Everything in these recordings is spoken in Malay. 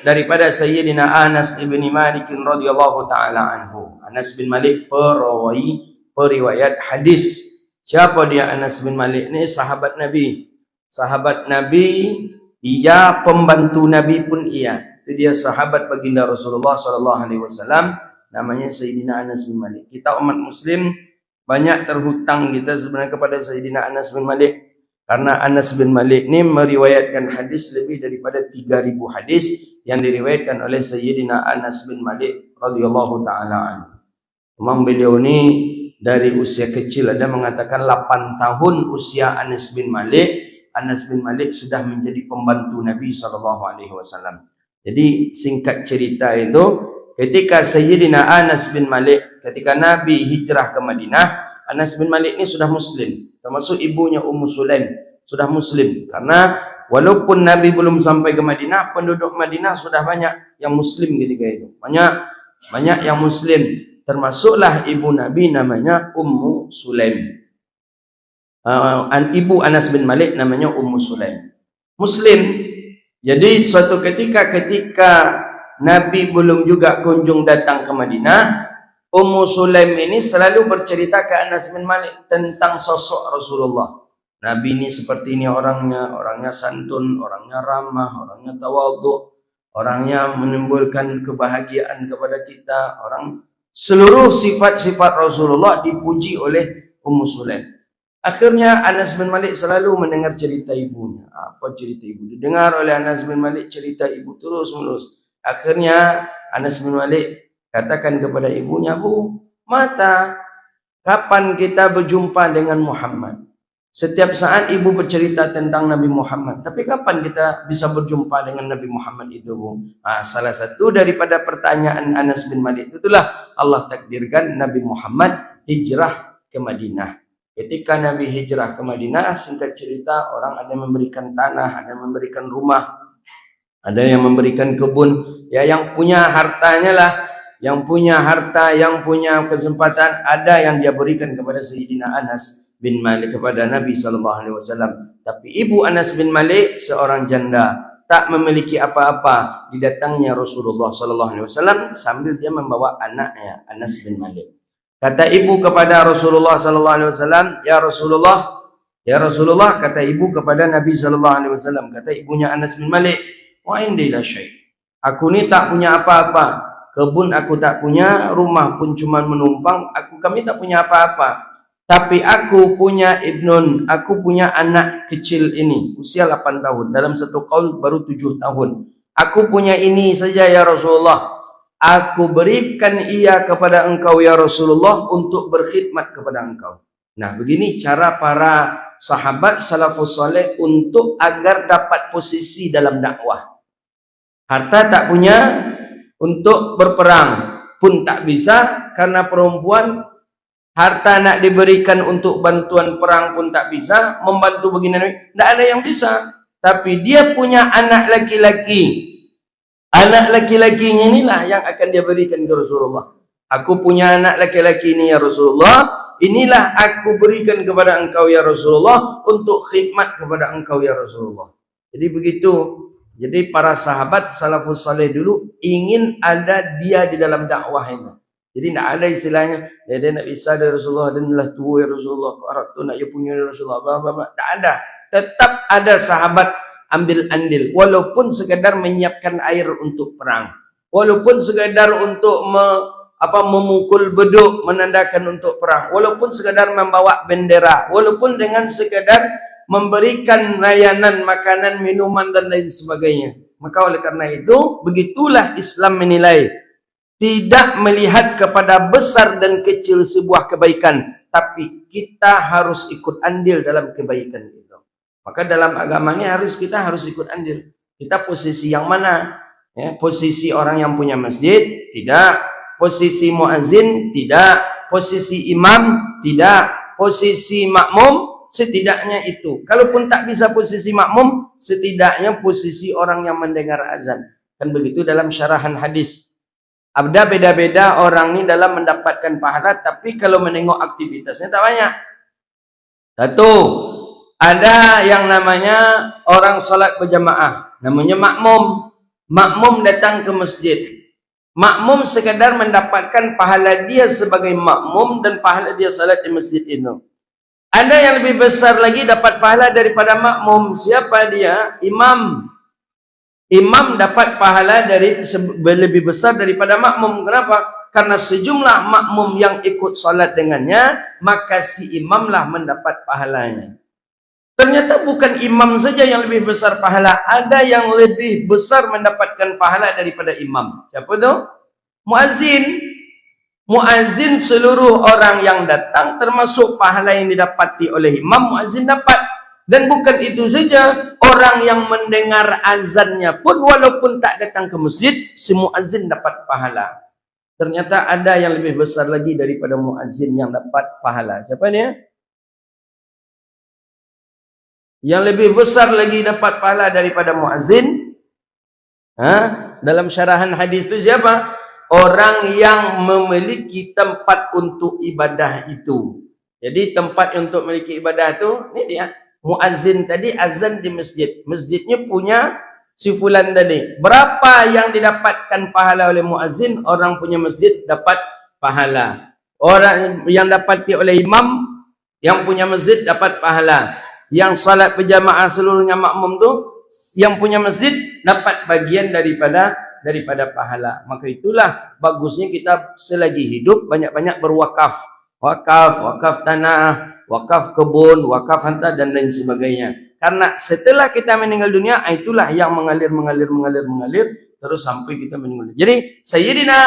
Daripada Sayyidina Anas bin Malik radhiyallahu taala anhu. Anas bin Malik periwayat hadis. Siapa dia Anas bin Malik ni? Sahabat Nabi. Sahabat Nabi, ia pembantu Nabi pun ia. Itu dia sahabat baginda Rasulullah sallallahu alaihi wasallam, namanya Sayyidina Anas bin Malik. Kita umat muslim banyak terhutang kita sebenarnya kepada Sayyidina Anas bin Malik. Karena Anas bin Malik ni meriwayatkan hadis lebih daripada 3.000 hadis yang diriwayatkan oleh Sayyidina Anas bin Malik radhiyallahu taala anhu. Memang beliau ni dari usia kecil, ada mengatakan 8 tahun usia Anas bin Malik. Anas bin Malik sudah menjadi pembantu Nabi SAW. Jadi singkat cerita itu, ketika Sayyidina Anas bin Malik, ketika Nabi hijrah ke Madinah, Anas bin Malik ini sudah muslim, termasuk ibunya Ummu Sulaim sudah muslim. Karena walaupun Nabi belum sampai ke Madinah, penduduk Madinah sudah banyak yang muslim ketika itu. Banyak yang muslim, termasuklah ibu Nabi namanya Ummu Sulaim. Ibu Anas bin Malik namanya Ummu Sulaim. Muslim. Jadi suatu ketika Nabi belum juga kunjung datang ke Madinah, Ummu Sulaim ini selalu bercerita ke Anas bin Malik tentang sosok Rasulullah. Nabi ini seperti ini orangnya santun, orangnya ramah, orangnya tawadhu, orangnya menimbulkan kebahagiaan kepada kita. Seluruh sifat-sifat Rasulullah dipuji oleh Ummu Sulaim. Akhirnya Anas bin Malik selalu mendengar cerita ibunya. Apa cerita ibu? Didengar oleh Anas bin Malik cerita ibu terus-menerus. Akhirnya Anas bin Malik katakan kepada ibunya, "Bu, Mata, kapan kita berjumpa dengan Muhammad? Setiap saat ibu bercerita tentang Nabi Muhammad, tapi kapan kita bisa berjumpa dengan Nabi Muhammad itu, Bu?" Salah satu daripada pertanyaan Anas bin Malik itulah Allah takdirkan Nabi Muhammad hijrah ke Madinah. Ketika Nabi hijrah ke Madinah, singkat cerita, orang ada yang memberikan tanah, ada yang memberikan rumah, ada yang memberikan kebun. Ya, yang punya hartanya lah, yang punya harta, yang punya kesempatan, ada yang dia berikan kepada Sayyidina Anas bin Malik, kepada Nabi SAW. Tapi ibu Anas bin Malik seorang janda, tak memiliki apa-apa. Didatangnya Rasulullah SAW sambil dia membawa anaknya Anas bin Malik. Kata ibu kepada Rasulullah SAW, "Ya Rasulullah," kata ibu kepada Nabi SAW. Kata ibunya Anas bin Malik, "Wa indi la syai'. Aku ni tak punya apa-apa. Kebun aku tak punya, rumah pun cuma menumpang, kami tak punya apa-apa. Tapi aku punya ibnun, aku punya anak kecil ini, usia 8 tahun. Dalam satu qaul baru 7 tahun. Aku punya ini saja ya Rasulullah. Aku berikan ia kepada engkau ya Rasulullah untuk berkhidmat kepada engkau." Nah, begini cara para sahabat salafus saleh untuk agar dapat posisi dalam dakwah. Harta tak punya, untuk berperang pun tak bisa karena perempuan. Harta nak diberikan untuk bantuan perang pun tak bisa, membantu begini, tak ada yang bisa. Tapi dia punya anak laki-laki. Anak laki-lakinya inilah yang akan dia berikan ke Rasulullah. Aku punya anak laki-laki ini ya Rasulullah, inilah aku berikan kepada engkau ya Rasulullah untuk khidmat kepada engkau ya Rasulullah. Jadi begitu. Jadi para sahabat salafus saleh dulu ingin ada dia di dalam dakwah ini. Jadi tidak ada istilahnya, dia nak bisa dari Rasulullah, dan lah tua ya Rasulullah, arat tu nak ia punya ya Rasulullah, tak ada. Tetap ada sahabat ambil andil, walaupun sekadar menyiapkan air untuk perang, walaupun sekadar untuk memukul beduk menandakan untuk perang, walaupun sekadar membawa bendera, walaupun dengan sekadar memberikan layanan makanan, minuman dan lain sebagainya. Maka oleh karena itu, begitulah Islam menilai. Tidak melihat kepada besar dan kecil sebuah kebaikan, tapi kita harus ikut andil dalam kebaikan itu. Maka dalam agama ini kita harus ikut andil. Kita posisi yang mana? Ya, posisi orang yang punya masjid? Tidak. Posisi muazzin? Tidak. Posisi imam? Tidak. Posisi makmum? Setidaknya itu. Kalaupun tak bisa posisi makmum, setidaknya posisi orang yang mendengar azan. Kan begitu dalam syarahan hadis. Ada beda-beda orang ini dalam mendapatkan pahala, tapi kalau menengok aktivitasnya tak banyak. Satu, ada yang namanya orang salat berjamaah, namanya makmum. Makmum datang ke masjid. Makmum sekadar mendapatkan pahala dia sebagai makmum dan pahala dia salat di masjid itu. Ada yang lebih besar lagi dapat pahala daripada makmum. Siapa dia? Imam. Imam dapat pahala lebih besar daripada makmum. Kenapa? Karena sejumlah makmum yang ikut salat dengannya, maka si imamlah mendapat pahalanya. Ternyata bukan imam saja yang lebih besar pahala, ada yang lebih besar mendapatkan pahala daripada imam. Siapa tu? Muazzin. Muazzin, seluruh orang yang datang termasuk pahala yang didapati oleh imam, muazzin dapat. Dan bukan itu saja, orang yang mendengar azannya pun walaupun tak datang ke masjid, si muazzin dapat pahala. Ternyata ada yang lebih besar lagi daripada muazzin yang dapat pahala. Siapa dia? Yang lebih besar lagi dapat pahala daripada muazzin, dalam syarahan hadis itu siapa? Orang yang memiliki tempat untuk ibadah itu. Jadi tempat untuk memiliki ibadah itu, ini dia. Muazzin tadi azan di masjid. Masjidnya punya si fulan tadi. Berapa yang didapatkan pahala oleh muazzin? Orang punya masjid dapat pahala. Orang yang dapati oleh imam, yang punya masjid dapat pahala. Yang salat berjamaah seluruhnya makmum tu, yang punya masjid dapat bagian daripada pahala. Maka itulah bagusnya kita selagi hidup banyak-banyak berwakaf. Wakaf tanah, wakaf kebun, wakaf harta dan lain sebagainya. Karena setelah kita meninggal dunia, itulah yang mengalir terus sampai kita meninggal dunia. Jadi Sayyidina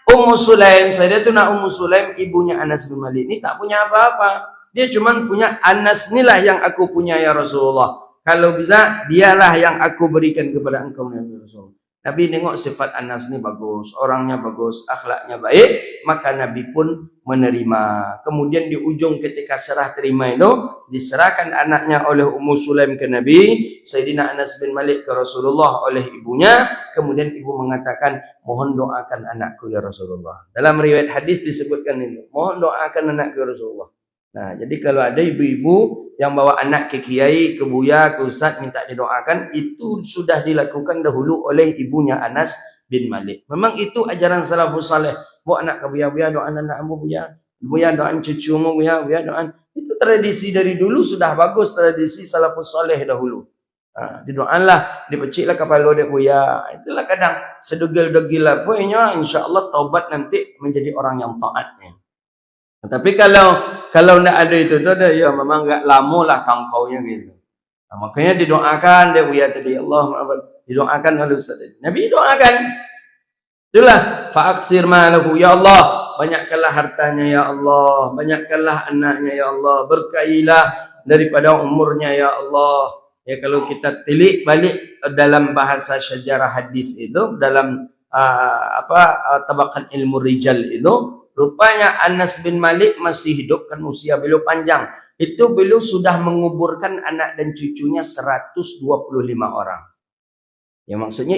Ummu Sulaim, Sayyidatuna Ummu Sulaim, ibunya Anas bin Malik ini tak punya apa-apa. Dia cuma punya Anas, inilah yang aku punya ya Rasulullah. Kalau bisa, dialah yang aku berikan kepada engkau ya Rasulullah. Nabi tengok sifat Anas ni bagus, orangnya bagus, akhlaknya baik, maka Nabi pun menerima. Kemudian di ujung ketika serah terima itu, diserahkan anaknya oleh Ummu Sulaim ke Nabi, Sayyidina Anas bin Malik ke Rasulullah oleh ibunya, kemudian ibu mengatakan, mohon doakan anakku ya Rasulullah. Dalam riwayat hadis disebutkan itu, mohon doakan anakku ya Rasulullah. Nah, jadi kalau ada ibu-ibu yang bawa anak ke kiai, ke buya, ke ustaz minta didoakan, itu sudah dilakukan dahulu oleh ibunya Anas bin Malik. Memang itu ajaran salafus saleh. Bawa anak ke buya, doakan anak abu buya, doakan cucumu buya, doakan. Itu tradisi dari dulu sudah bagus, tradisi salafus saleh dahulu. Didoakanlah, dipeciklah kepala dia buya. Itulah kadang sedegil-degil lah punya, insya-Allah taubat nanti menjadi orang yang taatnya. Tapi kalau tidak ada itu ada, ya memang enggak lama lah tangkaunya gitu. Nah, makanya didoakan dia buya tadi, Allah didoakan oleh Ustaz. Nabi doakan. Itulah fa'aksir malahu ya Allah, banyakkanlah hartanya ya Allah, banyakkanlah anaknya ya Allah, berkailah daripada umurnya ya Allah. Ya kalau kita tilik balik dalam bahasa sejarah hadis itu, dalam tabaqat ilmu rijal itu, rupanya Anas bin Malik masih hidup, kan usia beliau panjang. Itu beliau sudah menguburkan anak dan cucunya 125 orang. Ya maksudnya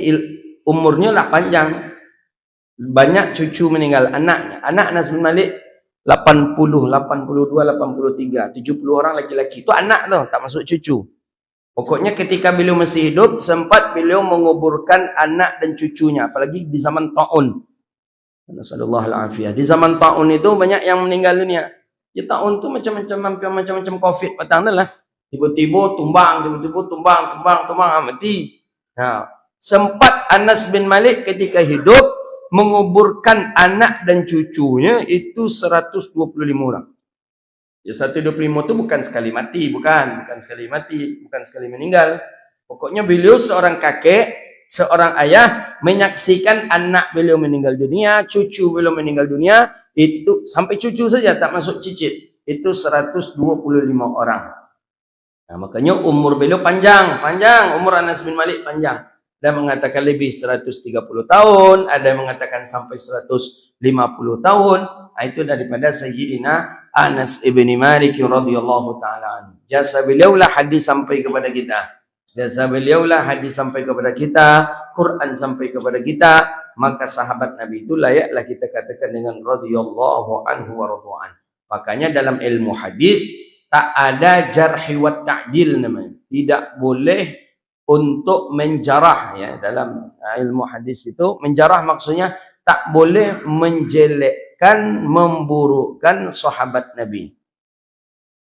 umurnya lah panjang. Banyak cucu meninggal anaknya. Anak Anas bin Malik 80, 82, 83, 70 orang laki-laki. Itu anak tuh, tak masuk cucu. Pokoknya ketika beliau masih hidup, sempat beliau menguburkan anak dan cucunya. Apalagi di zaman ta'un. Nasallallahu alaihi. Di zaman ta'un itu banyak yang meninggal dunia. Ya ta'un itu macam-macam COVID petang lah. Tiba-tiba tumbang, mati. Nah, sempat Anas bin Malik ketika hidup menguburkan anak dan cucunya itu 125 orang. Ya 125 itu bukan sekali mati, bukan sekali meninggal. Pokoknya beliau seorang kakek, seorang ayah menyaksikan anak beliau meninggal dunia, cucu beliau meninggal dunia, itu sampai cucu saja tak masuk cicit, itu 125 orang. Nah, makanya umur beliau panjang, umur Anas bin Malik panjang. Ada mengatakan lebih 130 tahun, ada yang mengatakan sampai 150 tahun. Nah, itu daripada Sayyidina Anas ibn Malik radhiyallahu taala. Jasa beliau lah hadis sampai kepada kita. Jasa beliaulah hadis sampai kepada kita, Quran sampai kepada kita, maka sahabat Nabi itu layaklah kita katakan dengan radhiyallahu anhu wa radwan. Makanya dalam ilmu hadis tak ada jarhi wa ta'dil namanya. Tidak boleh untuk menjarah, ya, dalam ilmu hadis itu menjarah maksudnya tak boleh menjelekkan, memburukkan sahabat Nabi.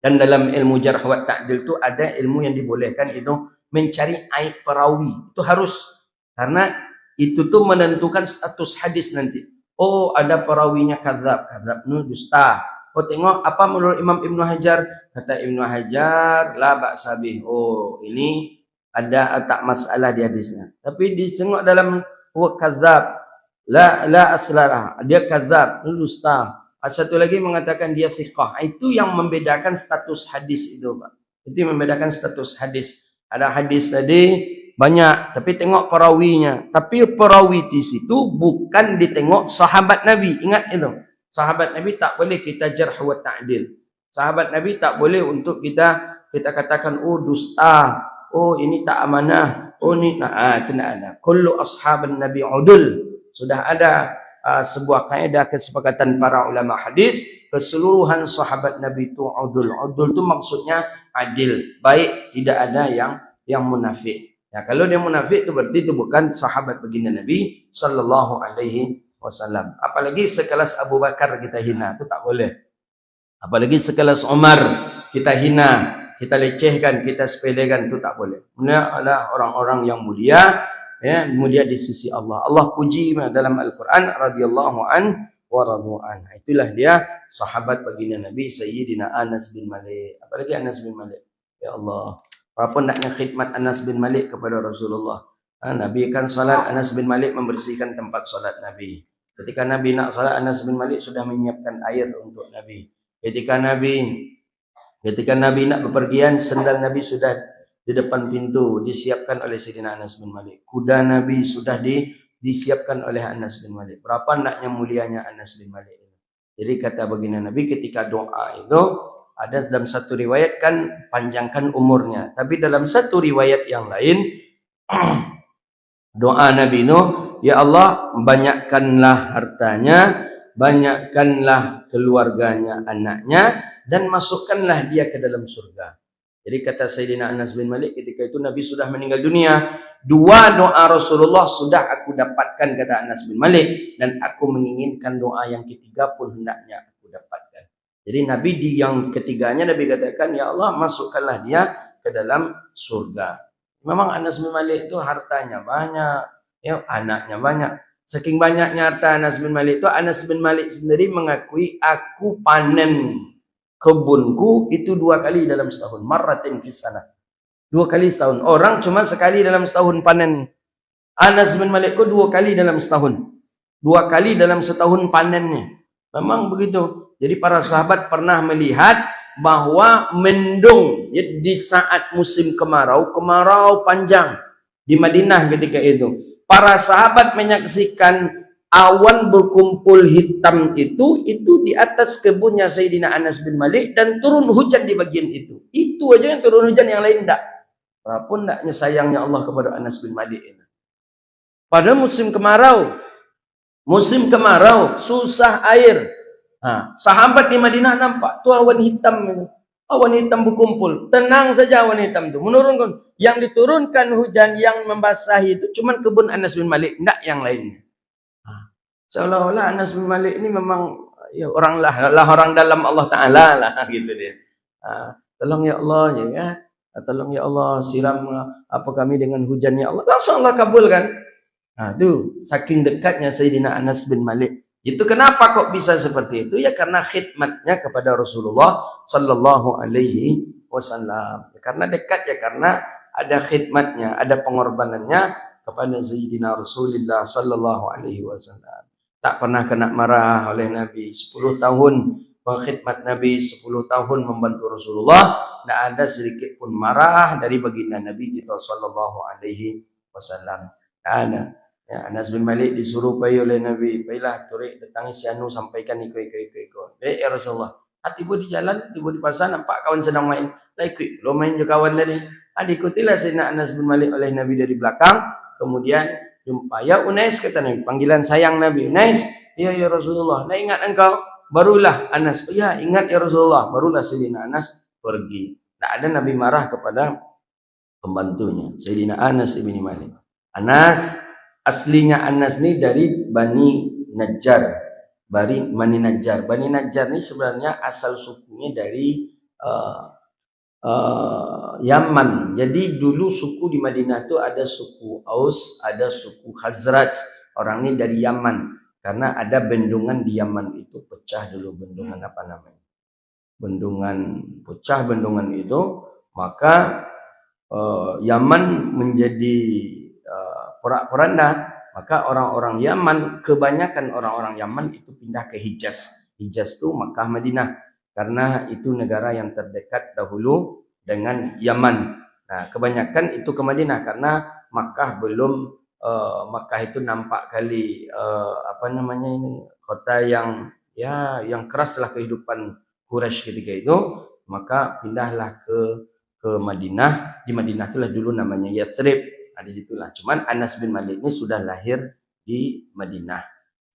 Dan dalam ilmu jarh wa ta'dil itu ada ilmu yang dibolehkan, itu mencari aib perawi. Itu harus, karena itu tuh menentukan status hadis nanti. Oh, ada perawinya kadzab, kadzab nu dusta. Oh, tengok apa menurut Imam Ibnu Hajar. Kata Ibnu Hajar, la ba'sa bih. Oh, ini ada tak masalah di hadisnya. Tapi ditengok dalam kadzab, la aslalah. Dia kadzab, dusta. Satu lagi mengatakan dia siqah. Itu yang membedakan status hadis itu, Pak. Itu yang membedakan status hadis. Ada hadis tadi banyak, tapi tengok perawinya. Tapi perawi di situ bukan ditengok sahabat Nabi. Ingat itu. Sahabat Nabi tak boleh kita jarh wa ta'dil. Sahabat Nabi tak boleh untuk kita katakan, oh dusta, oh ini tak amanah, oh ini itu tidak ada. Kullu ashaban Nabi udul. Sudah ada sebuah kaidah kesepakatan para ulama hadis, keseluruhan sahabat Nabi itu udul. Udul itu maksudnya adil, baik, tidak ada yang munafik. Ya, kalau dia munafik itu berarti itu bukan sahabat baginda Nabi sallallahu alaihi wasallam. Apalagi sekelas Abu Bakar kita hina, itu tak boleh. Apalagi sekelas Umar kita hina, kita lecehkan, kita sepelekan, itu tak boleh. Mereka adalah orang-orang yang mulia, ya, mulia di sisi Allah. Allah puji dalam Al-Quran, radhiyallahu an wa radu an. Itulah dia sahabat baginda Nabi Sayyidina Anas bin Malik. Apalagi Anas bin Malik. Ya Allah, apa naknya khidmat Anas bin Malik kepada Rasulullah. Nabi kan salat, Anas bin Malik membersihkan tempat salat Nabi. Ketika Nabi nak salat, Anas bin Malik sudah menyiapkan air untuk Nabi. Ketika Nabi nak bepergian, sendal Nabi sudah di depan pintu, disiapkan oleh Sayyidina Anas bin Malik. Kuda Nabi sudah disiapkan oleh Anas bin Malik. Berapa naknya mulianya Anas bin Malik. Jadi kata baginda Nabi ketika doa itu, ada dalam satu riwayat kan panjangkan umurnya. Tapi dalam satu riwayat yang lain, doa Nabi itu, ya Allah, banyakkanlah hartanya, banyakkanlah keluarganya, anaknya, dan masukkanlah dia ke dalam surga. Jadi kata Sayyidina Anas bin Malik, ketika itu Nabi sudah meninggal dunia. Dua doa Rasulullah sudah aku dapatkan, kata Anas bin Malik, dan aku menginginkan doa yang ketiga pun hendaknya aku dapatkan. Jadi Nabi di yang ketiganya Nabi katakan, ya Allah, masukkanlah dia ke dalam surga. Memang Anas bin Malik itu hartanya banyak, ya, anaknya banyak. Saking banyaknya harta Anas bin Malik itu, Anas bin Malik sendiri mengakui, aku panen kebunku itu 2 kali dalam setahun. Marratin fis sana. 2 kali setahun. Orang cuma sekali dalam setahun panen. Anas bin Malik itu 2 kali dalam setahun. 2 kali dalam setahun panennya. Memang begitu. Jadi para sahabat pernah melihat bahwa mendung, ya, di saat musim kemarau panjang di Madinah ketika itu. Para sahabat menyaksikan awan berkumpul hitam itu di atas kebunnya Sayyidina Anas bin Malik, dan turun hujan di bagian itu. Itu aja yang turun hujan, yang lain enggak. Berapun enggaknya sayangnya Allah kepada Anas bin Malik itu. Pada musim kemarau susah air. Sahabat di Madinah nampak tu awan hitam itu. Awan hitam berkumpul. Tenang saja awan hitam itu. Menurunkan. Yang diturunkan hujan yang membasahi itu cuma kebun Anas bin Malik, enggak yang lainnya. Seolah-olah Anas bin Malik ini memang, ya, orang dalam Allah Ta'ala lah, gitu dia. Tolong ya Allah, ya, tolong ya Allah, siram apa kami dengan hujan ya Allah. Langsung Allah kabulkan. Itu saking dekatnya Sayyidina Anas bin Malik. Itu kenapa kok bisa seperti itu? Ya karena khidmatnya kepada Rasulullah sallallahu alaihi wasallam. Karena dekat, ya karena ada khidmatnya, ada pengorbanannya kepada Sayyidina Rasulullah sallallahu alaihi wasallam. Tak pernah kena marah oleh Nabi. 10 tahun mengkhidmat Nabi, 10 tahun membantu Rasulullah, tidak ada sedikit pun marah dari baginda Nabi kita sallallahu alaihi wasallam. Ada. Ya, Anas bin Malik disuruh pergi oleh Nabi, "Pergilah turik datangi si Anu, sampaikan ikut." Ya Rasulullah. Tiba di jalan, tiba di pasar, nampak kawan sedang main. Tak ikut, lo main juga kawan tadi. Diikutilah Sayyidina Anas bin Malik oleh Nabi dari belakang. Kemudian jumpa, ya Unais, kata Nabi, panggilan sayang Nabi. Unais, ya Rasulullah, nak ingat engkau? Barulah Anas, ya ingat ya Rasulullah. Barulah Sayyidina Anas pergi. Tak ada Nabi marah kepada pembantunya, Sayyidina Anas ibn Malik. Aslinya Anas ni dari Bani Najjar. Bani Najjar. Bani Najjar ni sebenarnya asal sukunya dari Yaman. Jadi dulu suku di Madinah tu ada suku Aus, ada suku Khazraj. Orang ni dari Yaman. Karena ada bendungan di Yaman itu pecah dulu, bendungan apa namanya? Bendungan itu, maka Yaman menjadi porak-poranda. Maka orang-orang Yaman, kebanyakan orang-orang Yaman itu pindah ke Hijaz. Hijaz itu Makkah, Madinah. Karena itu negara yang terdekat dahulu dengan Yaman. Nah, kebanyakan itu ke Madinah karena Makkah belum, Makkah itu nampak kali kota yang keraslah kehidupan Quraisy ketika itu. Maka pindahlah ke Madinah. Di Madinah itulah dulu namanya Yathrib. Di situlah. Cuman Anas bin Malik ini sudah lahir di Madinah.